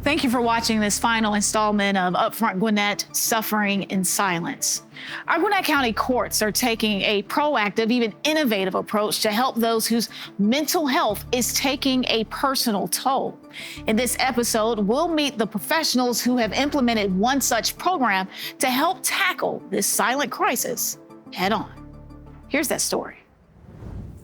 Thank you for watching this final installment of Upfront Gwinnett, Suffering in Silence. Our Gwinnett County courts are taking a proactive, even innovative approach to help those whose mental health is taking a personal toll. In this episode, we'll meet the professionals who have implemented one such program to help tackle this silent crisis head on. Here's that story.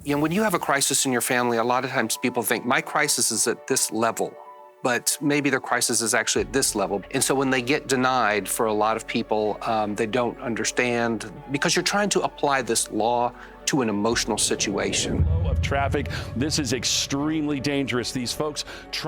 You know, when you have a crisis in your family, a lot of times people think, my crisis is at this level, but maybe their crisis is actually at this level. And so when they get denied, for a lot of people, they don't understand, because you're trying to apply this law to an emotional situation. Of traffic, this is extremely dangerous. These folks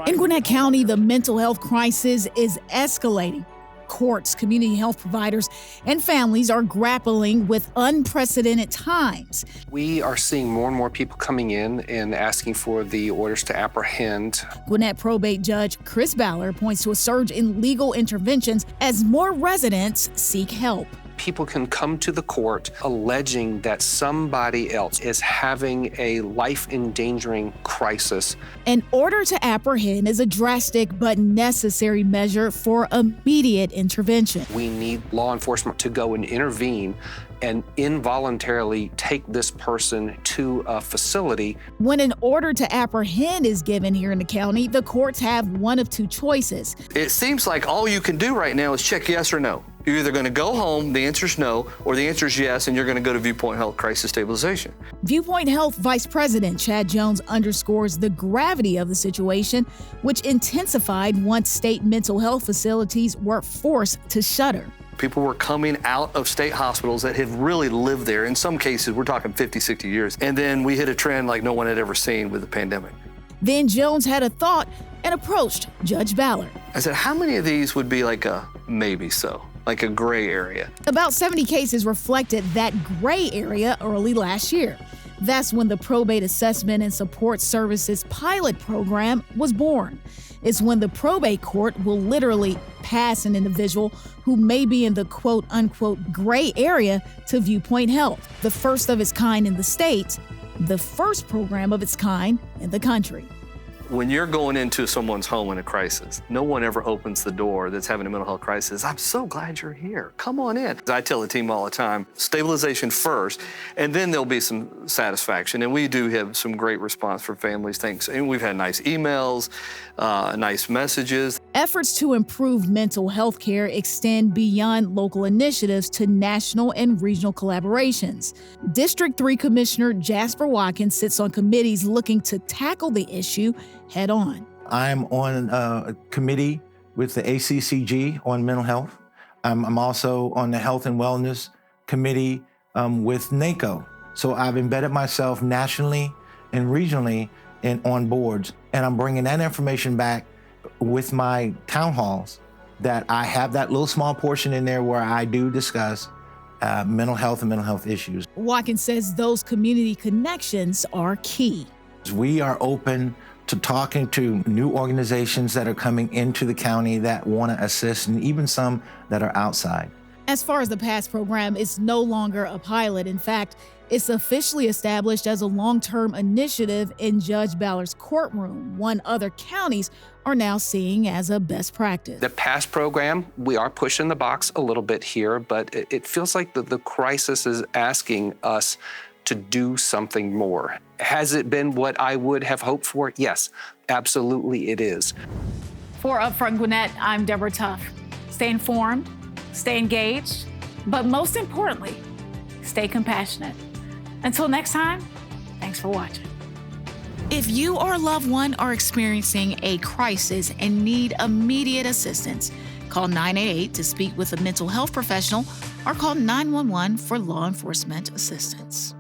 In Gwinnett County, the mental health crisis is escalating. Courts, community health providers, and families are grappling with unprecedented times. We are seeing more and more people coming in and asking for the orders to apprehend. Gwinnett Probate Judge Chris Ballard points to a surge in legal interventions as more residents seek help. People can come to the court alleging that somebody else is having a life-endangering crisis. An order to apprehend is a drastic but necessary measure for immediate intervention. We need law enforcement to go and intervene and involuntarily take this person to a facility. When an order to apprehend is given here in the county, the courts have one of two choices. It seems like all you can do right now is check yes or no. You're either going to go home, the answer's no, or the answer's yes, and you're going to go to Viewpoint Health Crisis Stabilization. Viewpoint Health Vice President Chad Jones underscores the gravity of the situation, which intensified once state mental health facilities were forced to shutter. People were coming out of state hospitals that have really lived there. In some cases, we're talking 50, 60 years. And then we hit a trend like no one had ever seen with the pandemic. Then Jones had a thought and approached Judge Ballard. I said, how many of these would be like a maybe so, like a gray area? About 70 cases reflected that gray area early last year. That's when the Probate Assessment and Support Services pilot program was born. It's when the probate court will literally pass an individual who may be in the quote-unquote gray area to Viewpoint Health, the first of its kind in the state, the first program of its kind in the country. When you're going into someone's home in a crisis, no one ever opens the door that's having a mental health crisis. I'm so glad you're here. Come on in. I tell the team all the time, stabilization first, and then there'll be some satisfaction. And we do have some great response from families. Thanks. And we've had nice emails, nice messages. Efforts to improve mental health care extend beyond local initiatives to national and regional collaborations. District 3 Commissioner Jasper Watkins sits on committees looking to tackle the issue head on. I'm on a committee with the ACCG on mental health. I'm also on the Health and Wellness Committee with NACO. So I've embedded myself nationally and regionally on boards, and I'm bringing that information back with my town halls, that I have that little small portion in there where I do discuss mental health and mental health issues. Watkins says those community connections are key. We are open to talking to new organizations that are coming into the county that want to assist, and even some that are outside. As far as the PASS program, it's no longer a pilot. In fact, it's officially established as a long-term initiative in Judge Ballard's courtroom, one other counties are now seeing as a best practice. The PASS program, we are pushing the box a little bit here, but it feels like the crisis is asking us to do something more. Has it been what I would have hoped for? Yes, absolutely it is. For Upfront Gwinnett, I'm Deborah Tuff. Stay informed, stay engaged, but most importantly, stay compassionate. Until next time, thanks for watching. If you or a loved one are experiencing a crisis and need immediate assistance, call 988 to speak with a mental health professional or call 911 for law enforcement assistance.